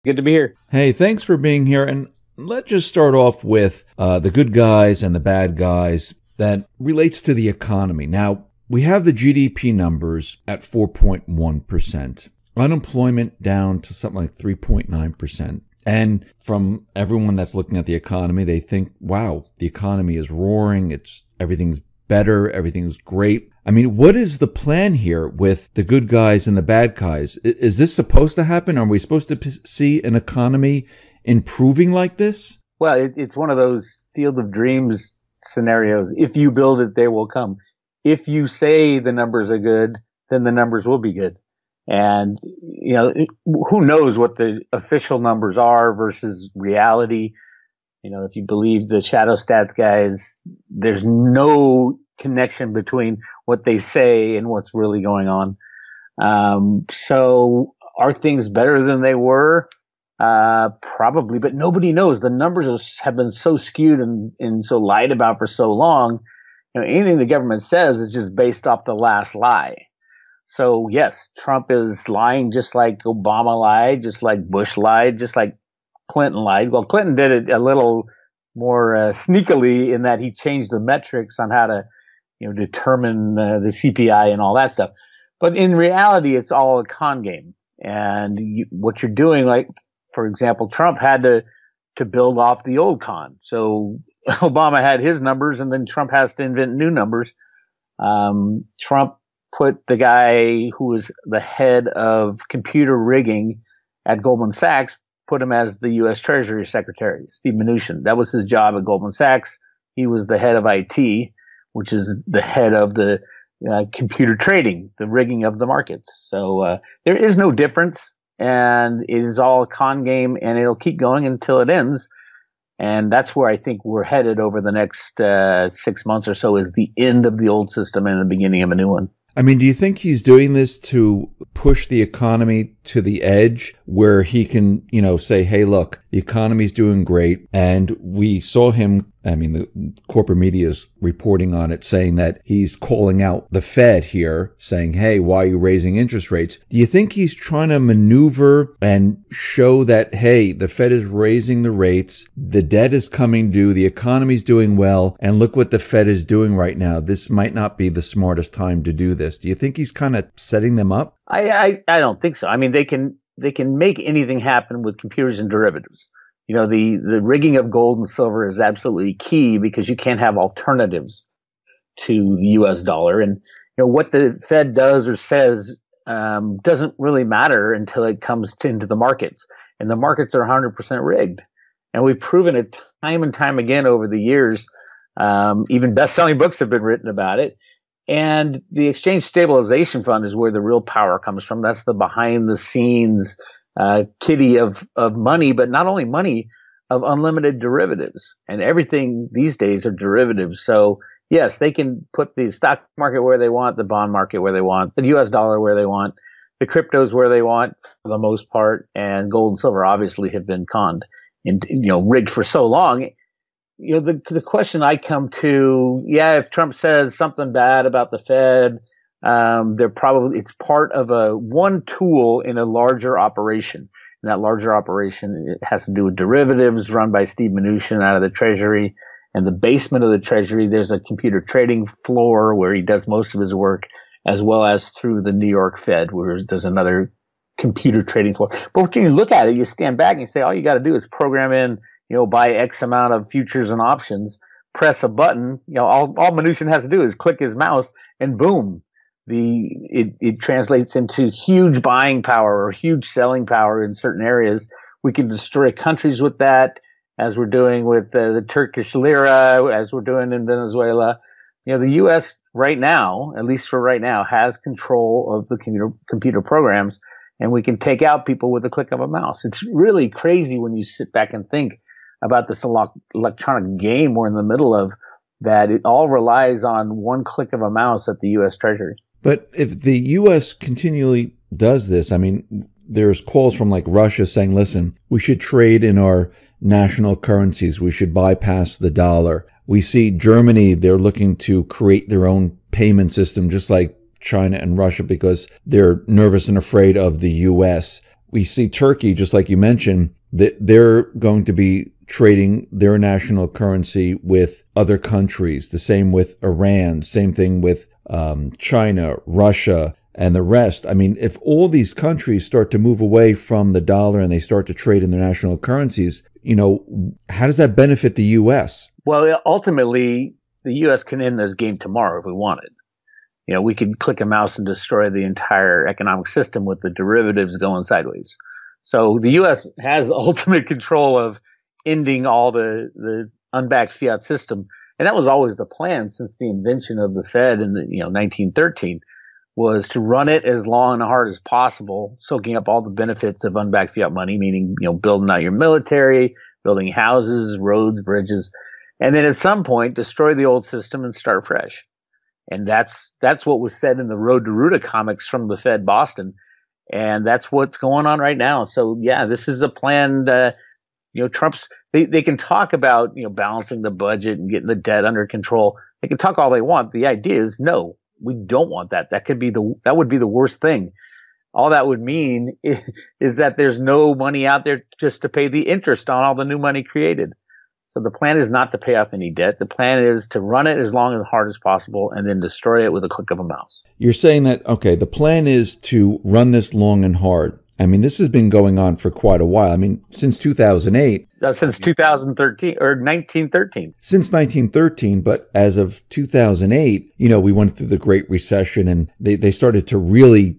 Good to be here. Hey, thanks for being here. And let's just start off with the good guys and the bad guys that relates to the economy. Now, we have the GDP numbers at 4.1%, unemployment down to something like 3.9%. And from everyone that's looking at the economy, they think, wow, the economy is roaring. Everything's better. Everything's great. I mean, what is the plan here with the good guys and the bad guys? Is this supposed to happen? Are we supposed to see an economy improving like this? Well, it's one of those field of dreams scenarios. If you build it, they will come. If you say the numbers are good, then the numbers will be good. And, who knows what the official numbers are versus reality. If you believe the shadow stats guys, there's no connection between what they say and what's really going on. So are things better than they were? Probably, but nobody knows. The numbers have been so skewed and so lied about for so long. Anything the government says is just based off the last lie. So yes, Trump is lying just like Obama lied, just like Bush lied, just like Clinton lied. Well, Clinton did it a little more sneakily in that he changed the metrics on how to, determine the CPI and all that stuff. But in reality, it's all a con game. And what you're doing, like, for example, Trump had to build off the old con. So Obama had his numbers, and then Trump has to invent new numbers. Trump put the guy who was the head of computer rigging at Goldman Sachs, put him as the U.S. Treasury Secretary, Steve Mnuchin. That was his job at Goldman Sachs. He was the head of IT, which is the head of the computer trading, the rigging of the markets. So there is no difference, and it is all a con game, and it'll keep going until it ends. And that's where I think we're headed over the next 6 months or so, is the end of the old system and the beginning of a new one. I mean, do you think he's doing this to push the economy to the edge where he can, say, hey, look, the economy's doing great. And we saw him, the corporate media is reporting on it, saying that he's calling out the Fed here, saying, hey, why are you raising interest rates? Do you think he's trying to maneuver and show that, hey, the Fed is raising the rates, the debt is coming due, the economy's doing well, and look what the Fed is doing right now. This might not be the smartest time to do this. Do you think he's kind of setting them up? I don't think so. I mean, they can make anything happen with computers and derivatives. The rigging of gold and silver is absolutely key because you can't have alternatives to the U.S. dollar. And, what the Fed does or says doesn't really matter until it comes into the markets. And the markets are 100% rigged. And we've proven it time and time again over the years. Even best-selling books have been written about it. And the Exchange Stabilization Fund is where the real power comes from. That's the behind-the-scenes kitty of money, but not only money, of unlimited derivatives. And everything these days are derivatives. So yes, they can put the stock market where they want, the bond market where they want, the US dollar where they want, the cryptos where they want for the most part, and gold and silver obviously have been conned and rigged for so long. The question I come to, if Trump says something bad about the Fed, it's part of one tool in a larger operation. And that larger operation, it has to do with derivatives run by Steve Mnuchin out of the Treasury. And the basement of the Treasury, there's a computer trading floor where he does most of his work, as well as through the New York Fed, where there's another computer trading floor. But when you look at it, you stand back and you say, all you got to do is program in, buy X amount of futures and options, press a button. All Mnuchin has to do is click his mouse, and boom, it translates into huge buying power or huge selling power in certain areas. We can destroy countries with that, as we're doing with the Turkish lira, as we're doing in Venezuela. The U.S. right now, at least for right now, has control of the computer programs, and we can take out people with a click of a mouse. It's really crazy when you sit back and think about this electronic game we're in the middle of, that it all relies on one click of a mouse at the U.S. Treasury. But if the U.S. continually does this, there's calls from like Russia saying, listen, we should trade in our national currencies. We should bypass the dollar. We see Germany, they're looking to create their own payment system, just like China and Russia, because they're nervous and afraid of the U.S. we see Turkey, just like you mentioned, that they're going to be trading their national currency with other countries. The same with Iran, same thing with China, Russia, and the rest. I mean, if all these countries start to move away from the dollar and they start to trade in their national currencies, how does that benefit the U.S.? Well, ultimately, the U.S. can end this game tomorrow if we wanted. We could click a mouse and destroy the entire economic system with the derivatives going sideways. So the U.S. has ultimate control of ending all the unbacked fiat system. And that was always the plan since the invention of the Fed in 1913, was to run it as long and hard as possible, soaking up all the benefits of unbacked fiat money, meaning, building out your military, building houses, roads, bridges, and then at some point destroy the old system and start fresh. And that's what was said in the Road to Ruta comics from the Fed Boston. And that's what's going on right now. So yeah, this is a plan. Trump's, they can talk about, balancing the budget and getting the debt under control. They can talk all they want. The idea is, no, we don't want that. That would be the worst thing. All that would mean is that there's no money out there just to pay the interest on all the new money created. So the plan is not to pay off any debt. The plan is to run it as long and hard as possible and then destroy it with a click of a mouse. You're saying that, okay, the plan is to run this long and hard. I mean, this has been going on for quite a while. I mean, since 2008. Since 2013 or 1913. Since 1913, but as of 2008, we went through the Great Recession and they started to really,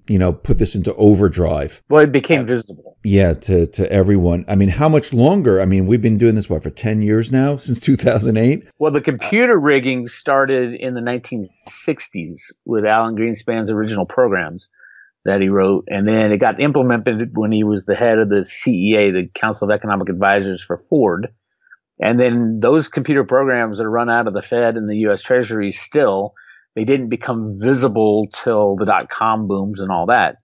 put this into overdrive. Well, it became visible. Yeah, to everyone. I mean, how much longer? I mean, we've been doing this, for 10 years now, since 2008? Well, the computer rigging started in the 1960s with Alan Greenspan's original programs that he wrote, and then it got implemented when he was the head of the CEA, the Council of Economic Advisors for Ford. And then those computer programs that run out of the Fed and the U.S. Treasury still, they didn't become visible till the dot-com booms and all that.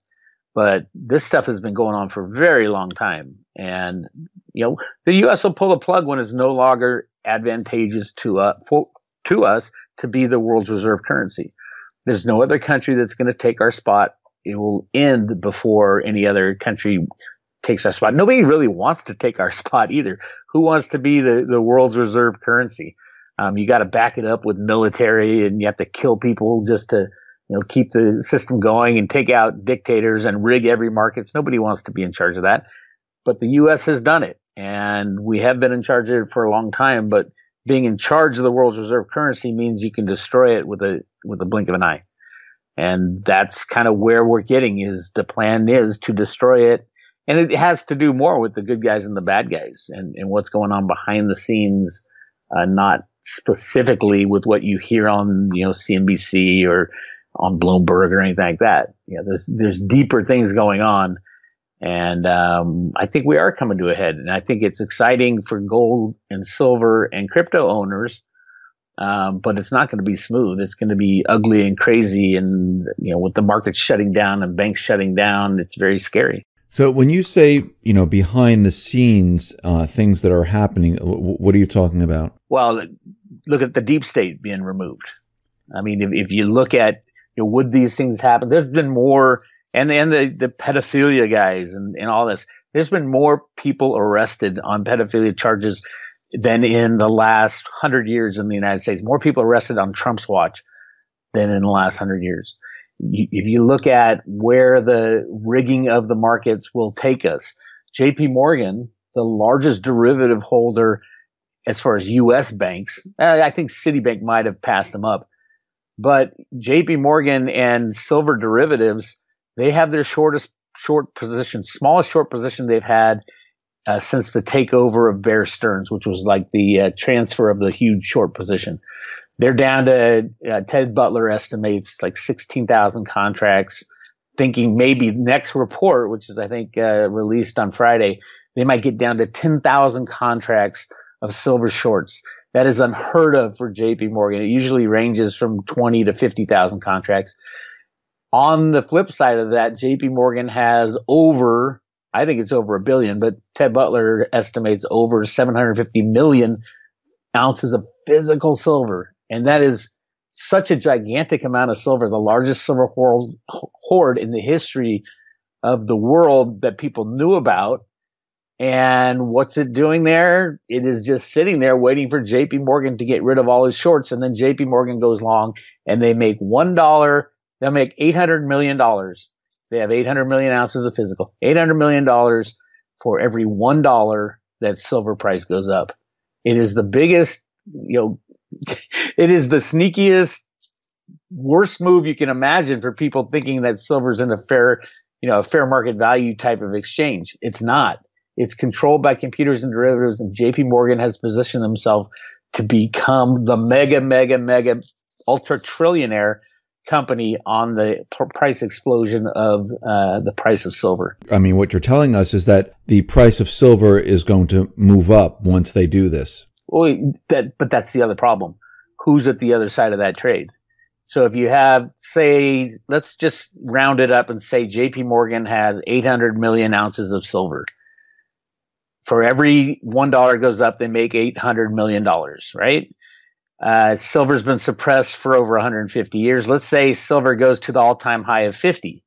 But this stuff has been going on for a very long time. And, the U.S. will pull the plug when it's no longer advantageous to us to be the world's reserve currency. There's no other country that's going to take our spot. It will end before any other country takes our spot. Nobody really wants to take our spot either. Who wants to be the world's reserve currency? You got to back it up with military, and you have to kill people just to, keep the system going and take out dictators and rig every market. Nobody wants to be in charge of that. But the U.S. has done it, and we have been in charge of it for a long time. But being in charge of the world's reserve currency means you can destroy it with a blink of an eye. And that's kind of where we're getting, is the plan is to destroy it. And it has to do more with the good guys and the bad guys and what's going on behind the scenes, not specifically with what you hear on, CNBC or on Bloomberg or anything like that. There's deeper things going on. And I think we are coming to a head. And I think it's exciting for gold and silver and crypto owners. But it's not going to be smooth. It's going to be ugly and crazy. And, with the markets shutting down and banks shutting down, it's very scary. So when you say, behind the scenes, things that are happening, what are you talking about? Well, look at the deep state being removed. I mean, if you look at, would these things happen? There's been more, and the pedophilia guys and all this, there's been more people arrested on pedophilia charges than in the last 100 years in the United States. More people arrested on Trump's watch than in the last 100 years. If you look at where the rigging of the markets will take us, JP Morgan, the largest derivative holder as far as U.S. banks, I think Citibank might have passed them up, but JP Morgan and silver derivatives, they have their smallest short position they've had since the takeover of Bear Stearns, which was like the transfer of the huge short position. They're down to, Ted Butler estimates like 16,000 contracts, thinking maybe next report, which is I think released on Friday, they might get down to 10,000 contracts of silver shorts. That is unheard of for JP Morgan. It usually ranges from 20 to 50,000 contracts. On the flip side of that, JP Morgan has I think it's over $1 billion, but Ted Butler estimates over 750 million ounces of physical silver. And that is such a gigantic amount of silver, the largest silver hoard in the history of the world that people knew about. And what's it doing there? It is just sitting there waiting for JP Morgan to get rid of all his shorts. And then JP Morgan goes long and they make $1. They'll make $800 million. They have 800 million ounces of physical, $800 million for every $1 that silver price goes up. It is the biggest, it is the sneakiest, worst move you can imagine for people thinking that silver's in a fair market value type of exchange. It's not. It's controlled by computers and derivatives, and JP Morgan has positioned himself to become the mega ultra trillionaire company on the price explosion of the price of silver. I mean, what you're telling us is that the price of silver is going to move up once they do this. Well, but that's the other problem. Who's at the other side of that trade? So if you have, say, let's just round it up and say JP Morgan has 800 million ounces of silver. For every $1 goes up, they make $800 million, right? Silver's been suppressed for over 150 years. Let's say silver goes to the all-time high of 50.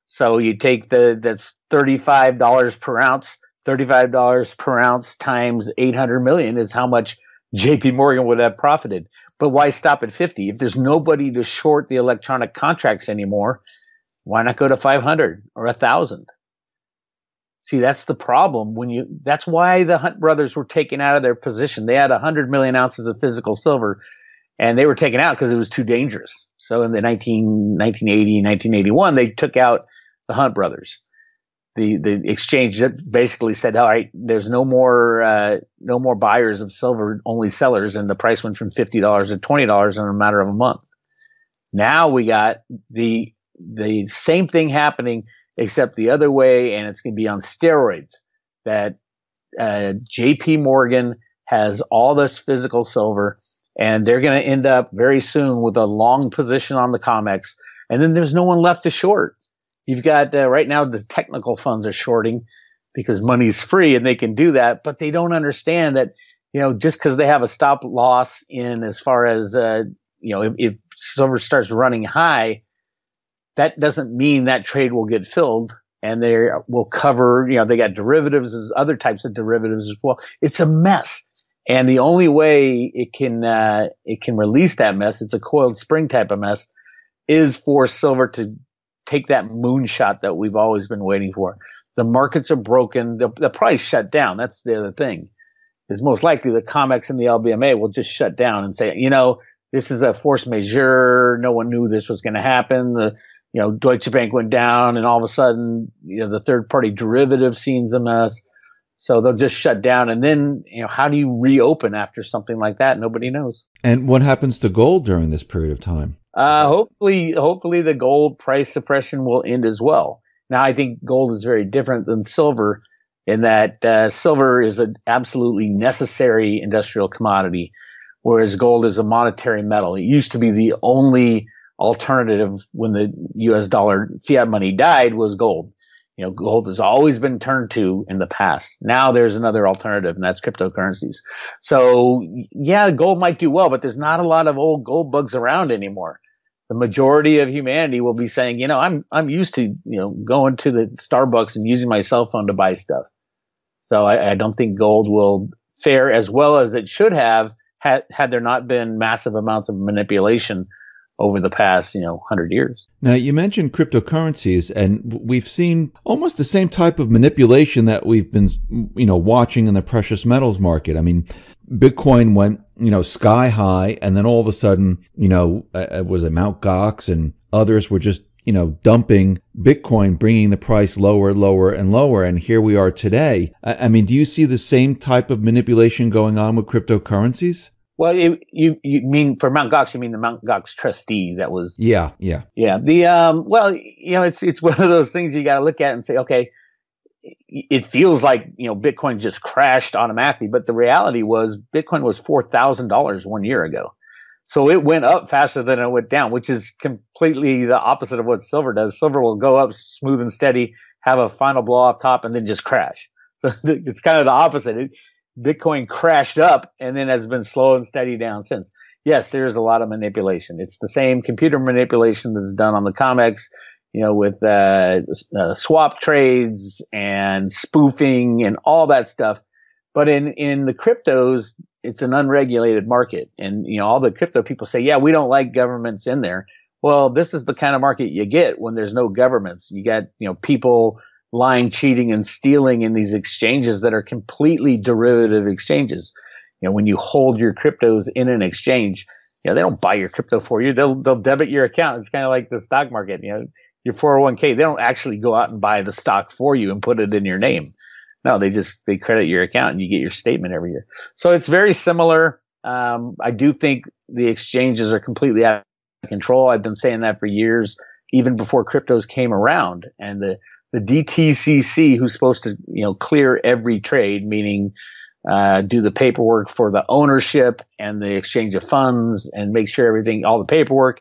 So you take that's $35 per ounce. $35 per ounce times 800 million is how much JP Morgan would have profited. But why stop at 50? If there's nobody to short the electronic contracts anymore, why not go to 500 or 1,000? See, that's the problem. That's why the Hunt brothers were taken out of their position. They had 100 million ounces of physical silver, and they were taken out because it was too dangerous. So in the 1980, 1981, they took out the Hunt brothers. The exchange basically said, all right, there's no more buyers of silver, only sellers, and the price went from $50 to $20 in a matter of a month. Now we got the same thing happening, except the other way, and it's going to be on steroids. That JP Morgan has all this physical silver, and they're going to end up very soon with a long position on the COMEX, and then there's no one left to short. You've got right now the technical funds are shorting because money's free and they can do that, but they don't understand that, just because they have a stop loss in as far as, if silver starts running high, that doesn't mean that trade will get filled and they will cover, they got derivatives, there's other types of derivatives as well. It's a mess. And the only way it can release that mess, it's a coiled spring type of mess, is for silver to take that moonshot that we've always been waiting for. The markets are broken. The price shut down. That's the other thing. Is most likely the COMEX and the LBMA will just shut down and say, this is a force majeure. No one knew this was going to happen. Deutsche Bank went down and all of a sudden, the third party derivative scene's a mess. So they'll just shut down. And then, how do you reopen after something like that? Nobody knows. And what happens to gold during this period of time? Hopefully the gold price suppression will end as well. Now, I think gold is very different than silver in that silver is an absolutely necessary industrial commodity, whereas gold is a monetary metal. It used to be the only alternative when the U.S. dollar fiat money died was gold. Gold has always been turned to in the past. Now there's another alternative, and that's cryptocurrencies. So yeah, gold might do well, but there's not a lot of old gold bugs around anymore. The majority of humanity will be saying, I'm used to, going to the Starbucks and using my cell phone to buy stuff. So I don't think gold will fare as well as it should have had there not been massive amounts of manipulation over the past, 100 years. Now, you mentioned cryptocurrencies, and we've seen almost the same type of manipulation that we've been, watching in the precious metals market. I mean, Bitcoin went, sky high, and then all of a sudden, was it Mt. Gox and others were just, dumping Bitcoin, bringing the price lower, and lower. And here we are today. I mean, do you see the same type of manipulation going on with cryptocurrencies? Well, you mean for Mt. Gox, you mean the Mt. Gox trustee that was. Yeah. It's one of those things you got to look at and say, okay, it feels like, Bitcoin just crashed automatically, but the reality was Bitcoin was $4,000 1 year ago. So it went up faster than it went down, which is completely the opposite of what silver does. Silver will go up smooth and steady, have a final blow off top, and then just crash. So it's kind of the opposite. Bitcoin crashed up and then has been slow and steady down since. Yes, there's a lot of manipulation. It's the same computer manipulation that's done on the COMEX. with swap trades and spoofing and all that stuff. But in the cryptos, it's an unregulated market. And, all the crypto people say, yeah, we don't like governments in there. Well, this is the kind of market you get when there's no governments. You got, people lying, cheating, and stealing in these exchanges that are completely derivative exchanges. When you hold your cryptos in an exchange, they don't buy your crypto for you. They'll debit your account. It's kind of like the stock market. Your 401k, they don't actually go out and buy the stock for you and put it in your name. No, they credit your account and you get your statement every year. So it's very similar. I do think the exchanges are completely out of control. I've been saying that for years, even before cryptos came around. And the DTCC, who's supposed to, clear every trade, meaning do the paperwork for the ownership and the exchange of funds and make sure all the paperwork,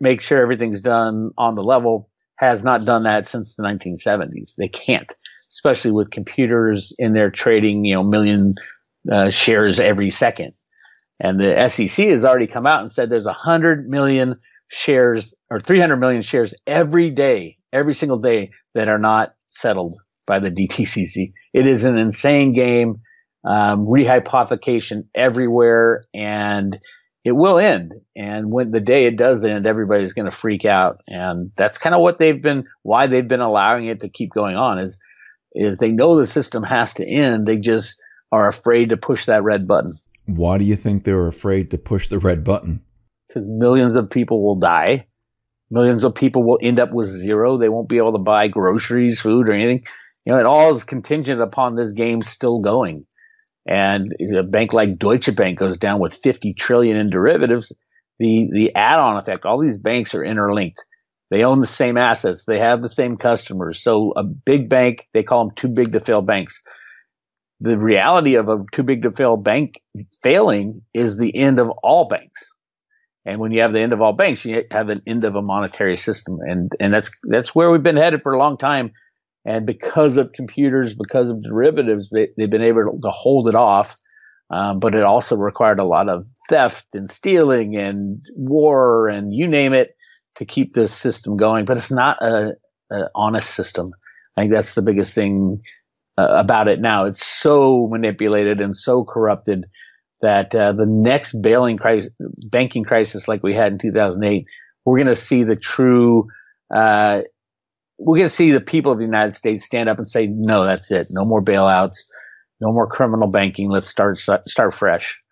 make sure everything's done on the level, has not done that since the 1970s. They can't, especially with computers in there trading, million shares every second. And the SEC has already come out and said there's 100 million shares or 300 million shares every day, every single day, that are not settled by the DTCC. It is an insane game, rehypothecation everywhere, and it will end. And when the day it does end, everybody's going to freak out. And that's kind of why they've been allowing it to keep going on is they know the system has to end. They just are afraid to push that red button. Why do you think they're afraid to push the red button? Because millions of people will die. Millions of people will end up with zero. They won't be able to buy groceries, food, or anything. It all is contingent upon this game still going. And a bank like Deutsche Bank goes down with 50 trillion in derivatives. The add-on effect, all these banks are interlinked. They own the same assets. They have the same customers. So a big bank, they call them too big to fail banks. The reality of a too big to fail bank failing is the end of all banks. And when you have the end of all banks, you have an end of a monetary system. And that's where we've been headed for a long time. And because of computers, because of derivatives, they've been able to hold it off. But it also required a lot of theft and stealing and war and you name it to keep this system going. But it's not an honest system. I think that's the biggest thing about it now. It's so manipulated and so corrupted that the next banking crisis like we had in 2008, we're going to see the true we're going to see the people of the United States stand up and say, no, that's it. No more bailouts, no more criminal banking. Let's start fresh.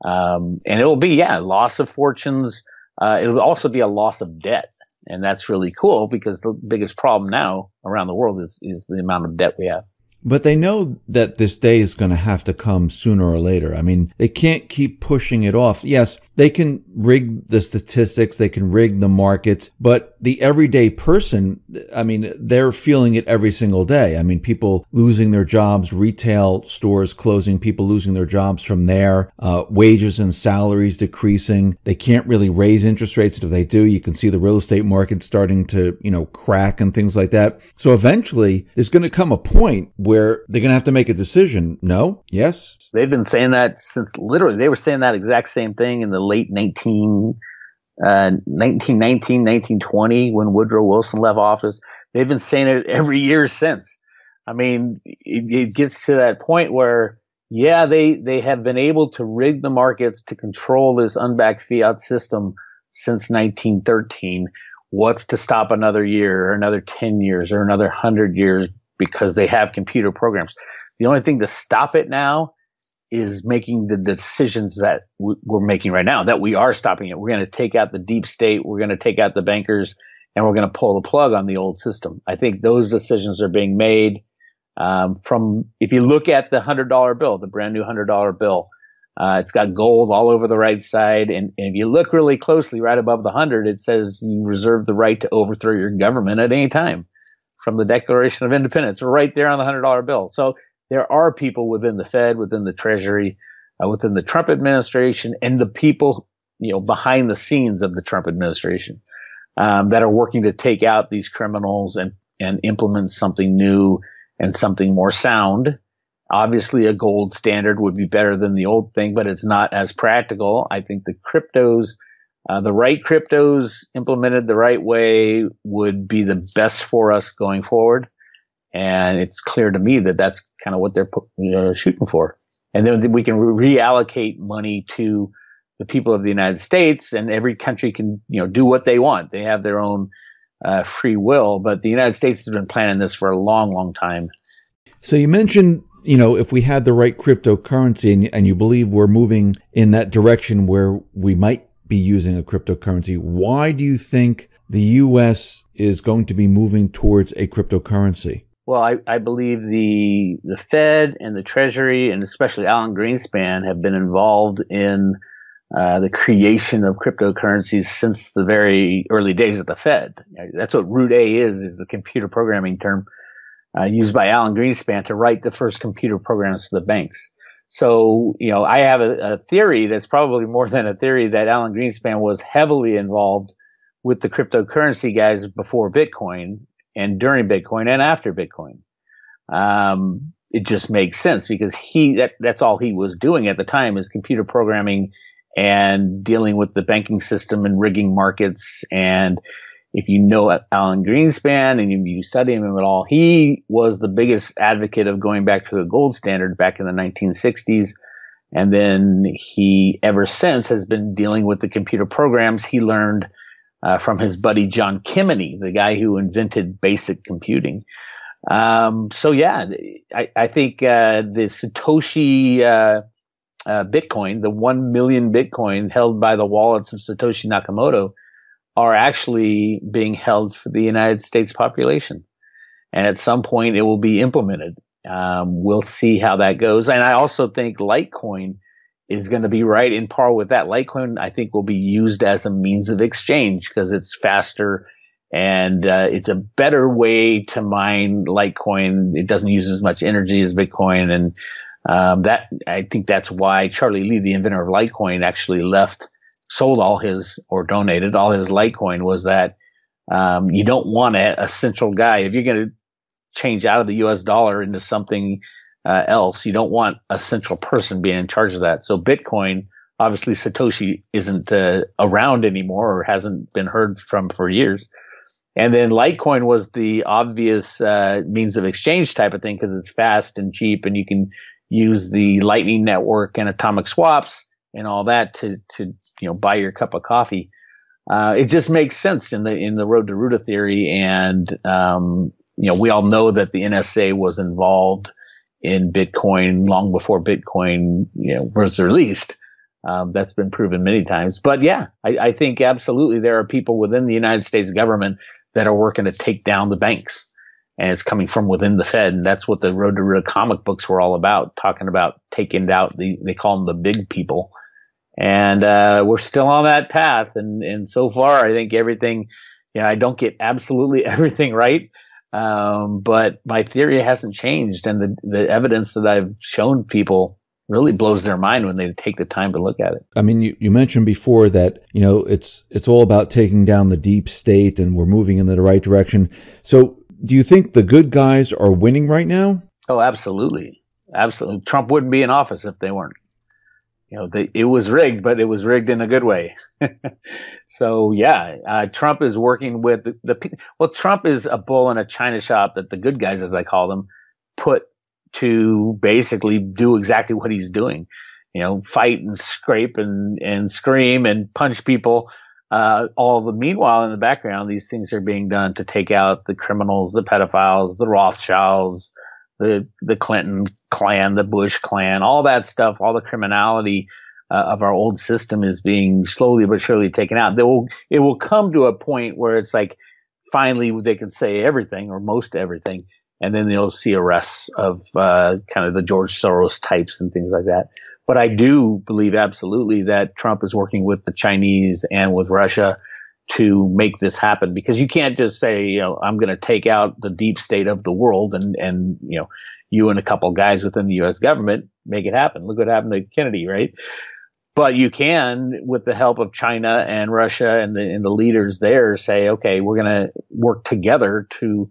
And it will be, loss of fortunes. It will also be a loss of debt. And that's really cool because the biggest problem now around the world is the amount of debt we have. But they know that this day is going to have to come sooner or later. I mean, they can't keep pushing it off. Yes, they can rig the statistics, they can rig the markets, but the everyday person, I mean, they're feeling it every single day. I mean, people losing their jobs, retail stores closing, people losing their jobs from there, wages and salaries decreasing. They can't really raise interest rates. If they do, you can see the real estate market starting to, crack and things like that. So eventually there's going to come a point where they're going to have to make a decision. No? Yes? They've been saying that since literally, they were saying that exact same thing in the late 1919, 1920 when Woodrow Wilson left office. They've been saying it every year since. I mean, it gets to that point where, they have been able to rig the markets to control this unbacked fiat system since 1913. What's to stop another year or another 10 years or another 100 years because they have computer programs? The only thing to stop it now is making the decisions that we're making right now, that we are stopping it. We're going to take out the deep state. We're going to take out the bankers and we're going to pull the plug on the old system. I think those decisions are being made if you look at the $100 bill, the brand new $100 bill, it's got gold all over the right side. And if you look really closely right above the 100, it says you reserve the right to overthrow your government at any time from the Declaration of Independence right there on the $100 bill. So there are people within the Fed, within the Treasury, within the Trump administration, and the people, behind the scenes of the Trump administration, that are working to take out these criminals and implement something new and something more sound. Obviously, a gold standard would be better than the old thing, but it's not as practical. I think the cryptos The right cryptos implemented the right way would be the best for us going forward. And it's clear to me that that's kind of what they're shooting for. And then we can reallocate money to the people of the United States, and every country can, do what they want. They have their own free will, but the United States has been planning this for a long, long time. So you mentioned, if we had the right cryptocurrency and you believe we're moving in that direction where we might be using a cryptocurrency, why do you think the U.S. is going to be moving towards a cryptocurrency? Well, I believe the Fed and the Treasury, and especially Alan Greenspan, have been involved in the creation of cryptocurrencies since the very early days of the Fed. That's what Root A is the computer programming term used by Alan Greenspan to write the first computer programs for the banks. So, I have a theory that's probably more than a theory that Alan Greenspan was heavily involved with the cryptocurrency guys before Bitcoin and during Bitcoin and after Bitcoin. It just makes sense because that's all he was doing at the time, is computer programming and dealing with the banking system and rigging markets. And if you know Alan Greenspan and you study him at all, he was the biggest advocate of going back to the gold standard back in the 1960s. And then he, ever since, has been dealing with the computer programs he learned from his buddy John Kemeny, the guy who invented basic computing. So yeah, I think the Satoshi Bitcoin, the 1 million Bitcoin held by the wallets of Satoshi Nakamoto, are actually being held for the United States population. And at some point it will be implemented. We'll see how that goes. And I also think Litecoin is going to be right in par with that. Litecoin, I think, will be used as a means of exchange because it's faster and it's a better way to mine Litecoin. It doesn't use as much energy as Bitcoin. And that, I think that's why Charlie Lee, the inventor of Litecoin, actually sold all his, or donated all his Litecoin, was that you don't want a central guy. If you're going to change out of the US dollar into something else, you don't want a central person being in charge of that. So Bitcoin, obviously Satoshi isn't around anymore, or hasn't been heard from for years. And then Litecoin was the obvious means of exchange type of thing because it's fast and cheap, and you can use the Lightning Network and atomic swaps and all that to buy your cup of coffee. It just makes sense in the road to Ruta theory. And we all know that the NSA was involved in Bitcoin long before Bitcoin was released. That's been proven many times. But yeah, I think absolutely there are people within the United States government that are working to take down the banks. And it's coming from within the Fed. And that's what the Road to Ruta comic books were all about, talking about taking out they call them the big people. And we're still on that path. And so far, I think everything, I don't get absolutely everything right. But my theory hasn't changed. And the evidence that I've shown people really blows their mind when they take the time to look at it. I mean, you mentioned before that, it's all about taking down the deep state and we're moving in the right direction. So do you think the good guys are winning right now? Oh, absolutely. Absolutely. Trump wouldn't be in office if they weren't. It was rigged, but it was rigged in a good way. So yeah, Trump is working with Trump is a bull in a china shop that the good guys, as I call them, put to basically do exactly what he's doing. Fight and scrape and scream and punch people. Meanwhile, in the background, these things are being done to take out the criminals, the pedophiles, the Rothschilds, the Clinton clan, the Bush clan, all that stuff, all the criminality of our old system is being slowly but surely taken out. It will come to a point where it's like finally they can say everything or most everything, and then you'll see arrests of kind of the George Soros types and things like that. But I do believe absolutely that Trump is working with the Chinese and with Russia to make this happen, because you can't just say, I'm going to take out the deep state of the world and you and a couple guys within the U.S. government make it happen. Look what happened to Kennedy, right? But you can, with the help of China and Russia and the leaders there, say, okay, we're going to work together to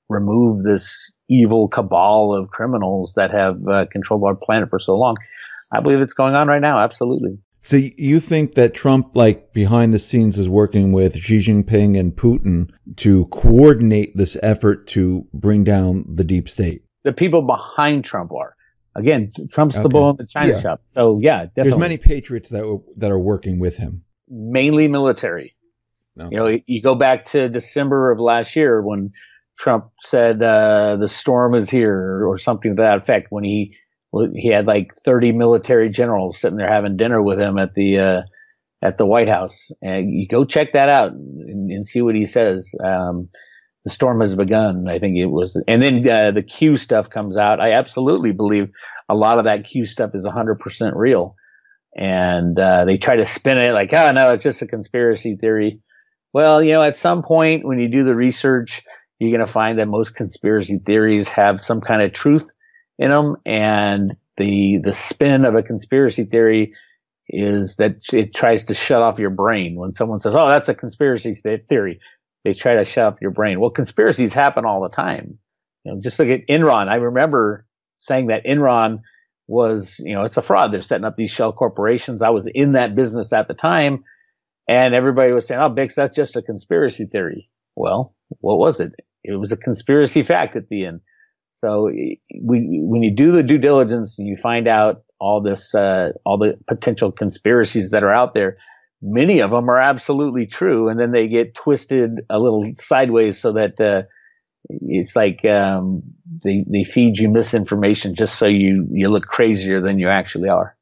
remove this evil cabal of criminals that have controlled our planet for so long. I believe it's going on right now. Absolutely. So you think that Trump, like behind the scenes, is working with Xi Jinping and Putin to coordinate this effort to bring down the deep state? The people behind Trump are. Again, Trump's the Okay. bull in the china shop. So yeah, definitely. There's many patriots that are working with him. Mainly military. Okay. You know, you go back to December of last year when Trump said the storm is here or something to that effect, when he had like 30 military generals sitting there having dinner with him at the White House. And you go check that out and see what he says. The storm has begun, I think it was. And then the Q stuff comes out. I absolutely believe a lot of that Q stuff is 100% real. And they try to spin it like, oh, no, it's just a conspiracy theory. Well, you know, at some point when you do the research, you're going to find that most conspiracy theories have some kind of truth in them. And the spin of a conspiracy theory is that it tries to shut off your brain. When someone says, oh, that's a conspiracy theory, they try to shut off your brain. Well, conspiracies happen all the time. You know, just look at Enron. I remember saying that Enron was, you know, it's a fraud. They're setting up these shell corporations. I was in that business at the time, and everybody was saying, oh, BIX, that's just a conspiracy theory. Well, what was it? It was a conspiracy fact at the end. So when you do the due diligence and you find out all the potential conspiracies that are out there, many of them are absolutely true, and then they get twisted a little sideways so that it's like they feed you misinformation just so you look crazier than you actually are.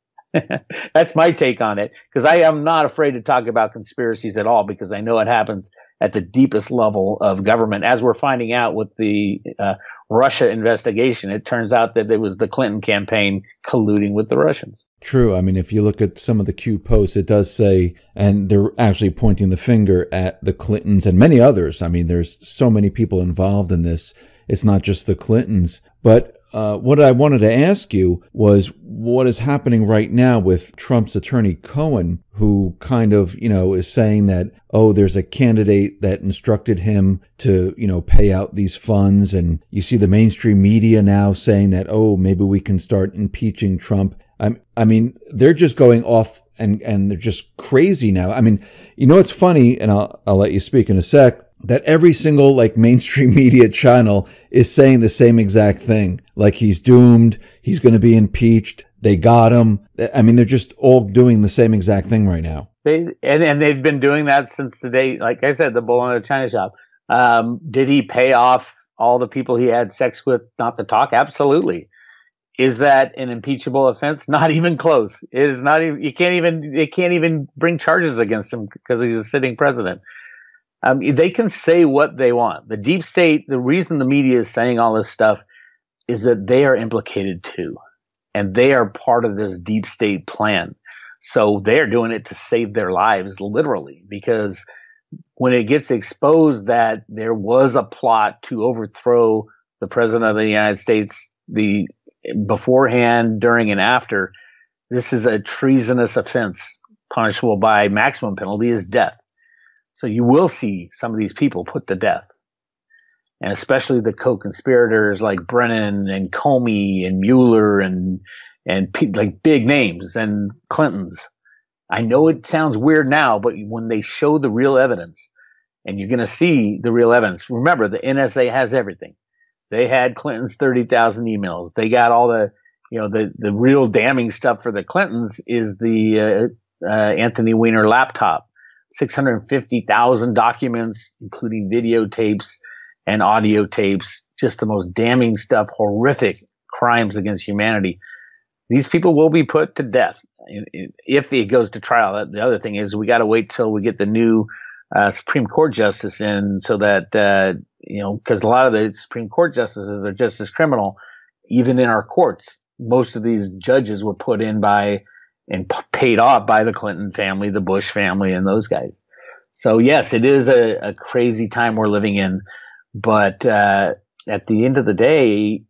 That's my take on it, because I am not afraid to talk about conspiracies at all, because I know it happens at the deepest level of government. As we're finding out with the Russia investigation, it turns out that it was the Clinton campaign colluding with the Russians. True. I mean, if you look at some of the Q posts, it does say, and they're actually pointing the finger at the Clintons and many others. I mean, there's so many people involved in this. It's not just the Clintons. But what I wanted to ask you was what is happening right now with Trump's attorney Cohen, who kind of, you know, is saying that, oh, there's a candidate that instructed him to, you know, pay out these funds. And you see the mainstream media now saying that, oh, maybe we can start impeaching Trump. I mean, they're just going off and they're just crazy now. I mean, you know, it's funny, and I'll let you speak in a sec, that every single like mainstream media channel is saying the same exact thing. Like he's doomed. He's going to be impeached. They got him. I mean, they're just all doing the same exact thing right now. And they've been doing that since the day, like I said, the bull in a china shop. Did he pay off all the people he had sex with not to talk? Absolutely. Is that an impeachable offense? Not even close. It is not even, they can't even bring charges against him because he's a sitting president. They can say what they want. The deep state, the reason the media is saying all this stuff is that they are implicated too. And they are part of this deep state plan. So they're doing it to save their lives, literally, because when it gets exposed that there was a plot to overthrow the president of the United States, the beforehand, during, and after, this is a treasonous offense punishable by maximum penalty is death. So you will see some of these people put to death, and especially the co-conspirators like Brennan and Comey and Mueller and like big names and Clintons. I know it sounds weird now, but when they show the real evidence, and you're going to see the real evidence, remember the NSA has everything. They had Clinton's 30,000 emails. They got all the, you know, the real damning stuff for the Clintons is the Anthony Weiner laptop. 650,000 documents, including videotapes and audio tapes, just the most damning stuff, horrific crimes against humanity. These people will be put to death if it goes to trial. The other thing is we got to wait till we get the new Supreme Court justice in, so that, you know, because a lot of the Supreme Court justices are just as criminal, even in our courts. Most of these judges were put in by and paid off by the Clinton family, the Bush family, and those guys. So yes, it is a crazy time we're living in, but at the end of the day,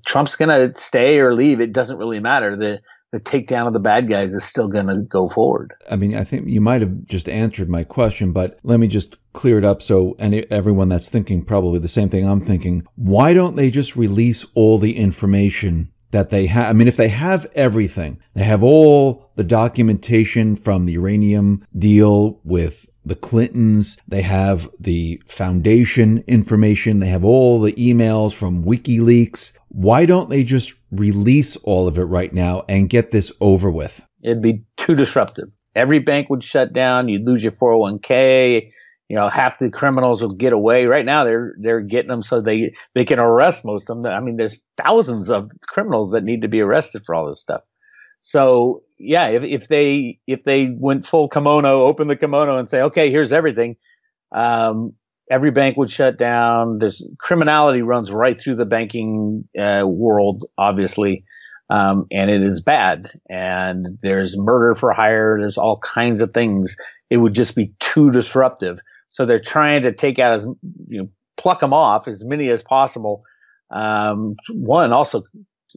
Trump's going to stay or leave. It doesn't really matter. The takedown of the bad guys is still going to go forward. I mean, I think you might have just answered my question, but let me just clear it up so everyone that's thinking probably the same thing I'm thinking. Why don't they just release all the information that they have. I mean, if they have everything, they have all the documentation from the uranium deal with the Clintons, they have the foundation information, they have all the emails from WikiLeaks. Why don't they just release all of it right now and get this over with? It'd be too disruptive. Every bank would shut down. You'd lose your 401k. Half the criminals will get away. Right now, they're getting them so they can arrest most of them. I mean, there's thousands of criminals that need to be arrested for all this stuff. So yeah, if they went full kimono, open the kimono and say, okay, here's everything, every bank would shut down. There's criminality runs right through the banking world, obviously, and it is bad. And there's murder for hire. There's all kinds of things. It would just be too disruptive. So they're trying to take out pluck them off as many as possible. One also,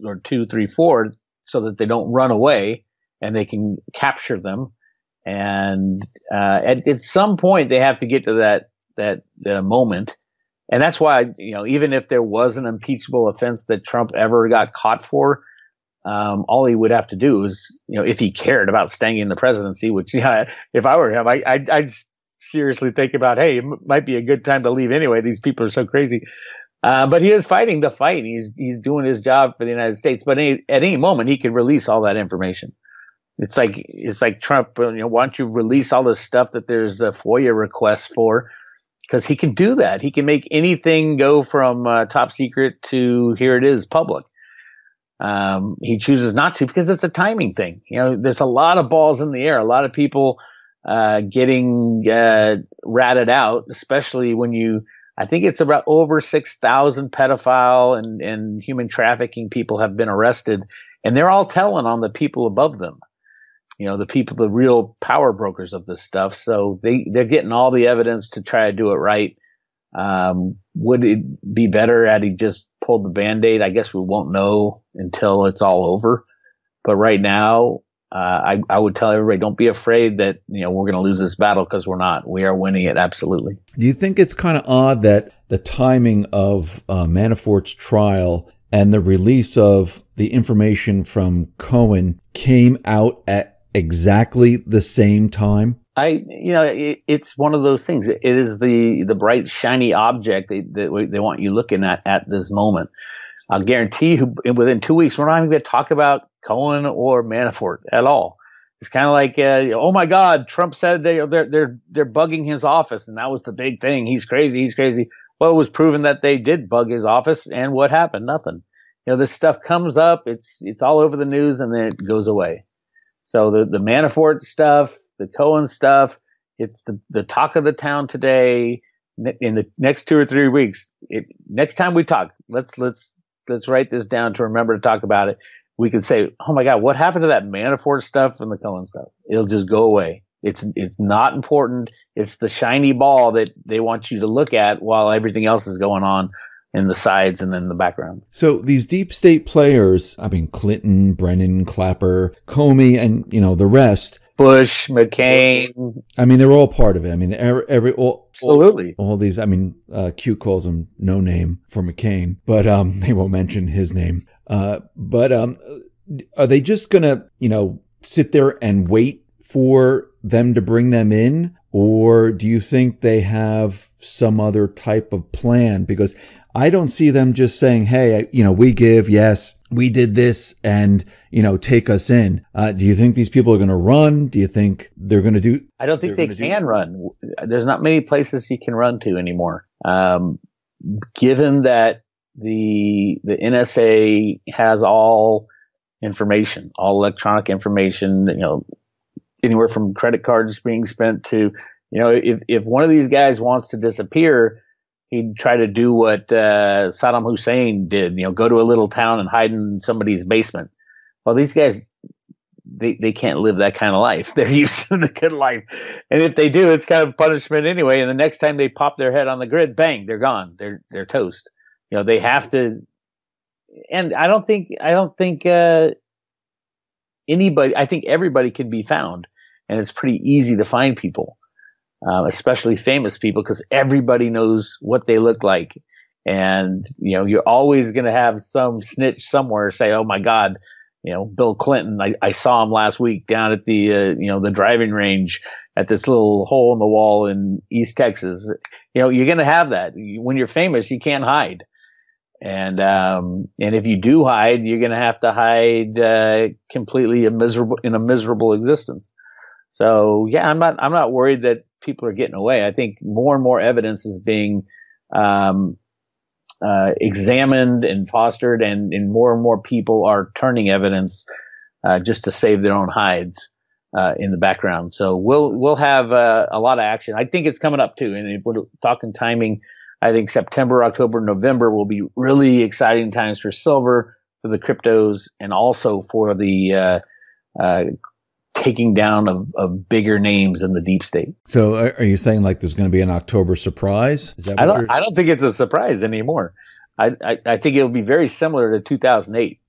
or two, three, four, so that they don't run away and they can capture them. And at some point they have to get to that moment. And that's why, even if there was an impeachable offense that Trump ever got caught for, all he would have to do is, if he cared about staying in the presidency, which, if I were him, I'd seriously think about, hey, it might be a good time to leave anyway. These people are so crazy. But he is fighting the fight. He's doing his job for the United States. But at any moment, he could release all that information. It's like Trump. Why don't you release all this stuff that there's a FOIA request for? Because he can do that. He can make anything go from top secret to here it is public. He chooses not to because it's a timing thing. There's a lot of balls in the air. A lot of people getting ratted out, especially when I think it's about over 6,000 pedophile and human trafficking people have been arrested, and they're all telling on the people above them. The real power brokers of this stuff. So they're getting all the evidence to try to do it right. Would it be better had he just pulled the Band-Aid? I guess we won't know until it's all over. But right now, I would tell everybody, don't be afraid that, we're going to lose this battle, because we're not. We are winning it. Absolutely. Do you think it's kind of odd that the timing of Manafort's trial and the release of the information from Cohen came out at exactly the same time? It's one of those things. It is the bright, shiny object that they want you looking at this moment. I'll guarantee you within 2 weeks, we're not even going to talk about Cohen or Manafort at all. It's kind of like, oh my God, Trump said they're bugging his office, and that was the big thing. He's crazy. Well, it was proven that they did bug his office, and what happened? Nothing. This stuff comes up, it's all over the news, and then it goes away. So the Manafort stuff, the Cohen stuff, it's the talk of the town today. In the next 2 or 3 weeks, next time we talk, let's write this down to remember to talk about it. We could say, oh my God, what happened to that Manafort stuff and the Cohen stuff? It'll just go away. It's not important. It's the shiny ball that they want you to look at while everything else is going on in the sides and then the background. So these deep state players, Clinton, Brennan, Clapper, Comey, and the rest, Bush, McCain. They're all part of it. Absolutely. All these. Q calls him no name for McCain, but they won't mention his name. But are they just gonna sit there and wait for them to bring them in, or do you think they have some other type of plan? Because I don't see them just saying, hey, we give, yes, we did this, and, take us in. Do you think these people are going to run? Do you think they're going to do? I don't think they can run. There's not many places you can run to anymore. Given that the NSA has all information, all electronic information, anywhere from credit cards being spent to, if one of these guys wants to disappear, he'd try to do what Saddam Hussein did, go to a little town and hide in somebody's basement. Well, these guys, they can't live that kind of life. They're used to the good life. And if they do, it's kind of punishment anyway. And the next time they pop their head on the grid, bang, they're gone. They're toast. They have to. And I don't think anybody, I think everybody can be found, and it's pretty easy to find people. Especially famous people, because everybody knows what they look like. And, you're always going to have some snitch somewhere say, oh my God, Bill Clinton, I saw him last week down at the, the driving range at this little hole in the wall in East Texas. You're going to have that. When you're famous, you can't hide. And if you do hide, you're going to hide, completely in a miserable existence. So yeah, I'm not worried that people are getting away. I think more and more evidence is being, examined and fostered, and more people are turning evidence just to save their own hides in the background. So we'll have a lot of action. I think it's coming up too. And if we're talking timing, I think September, October, November will be really exciting times for silver, for the cryptos, and also for the taking down of bigger names in the deep state. So are you saying like there's going to be an October surprise? Is that what I don't think it's a surprise anymore. I think it'll be very similar to 2008.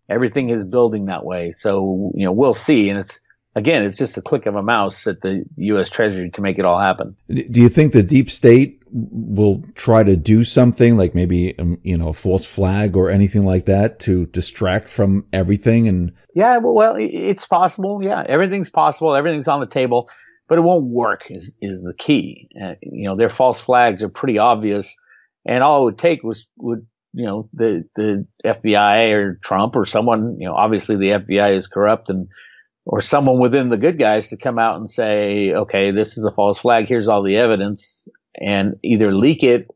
Everything is building that way. So, we'll see. And it's just a click of a mouse at the U.S. Treasury to make it all happen. Do you think the deep state will try to do something like maybe, a false flag or anything like that to distract from everything? And yeah, well, it's possible. Yeah, everything's possible. Everything's on the table, but it won't work is the key. Their false flags are pretty obvious. And all it would take would the FBI or Trump or someone, obviously the FBI is corrupt, or someone within the good guys to come out and say, okay, this is a false flag. Here's all the evidence, and either leak it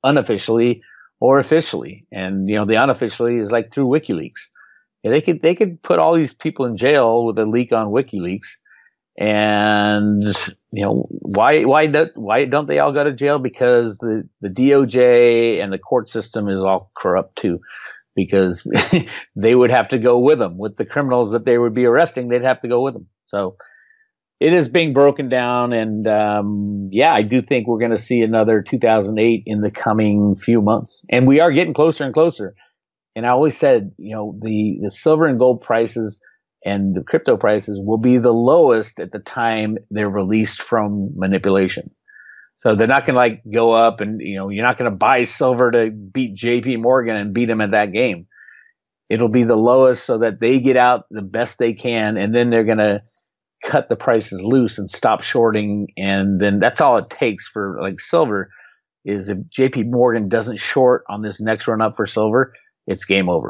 unofficially or officially. And, the unofficially is like through WikiLeaks. Yeah, they could put all these people in jail with a leak on WikiLeaks. And, why don't they all go to jail? Because the DOJ and the court system is all corrupt too, because they would have to go with them. With the criminals that they would be arresting, they'd have to go with them. So it is being broken down. And, I do think we're going to see another 2008 in the coming few months. And we are getting closer and closer. And I always said, the silver and gold prices and the crypto prices will be the lowest at the time they're released from manipulation. So they're not going to go up, and, you're not going to buy silver to beat JP Morgan and beat them at that game. It'll be the lowest so that they get out the best they can. And then they're going to cut the prices loose and stop shorting. And then that's all it takes for silver is if JP Morgan doesn't short on this next run up for silver, it's game over.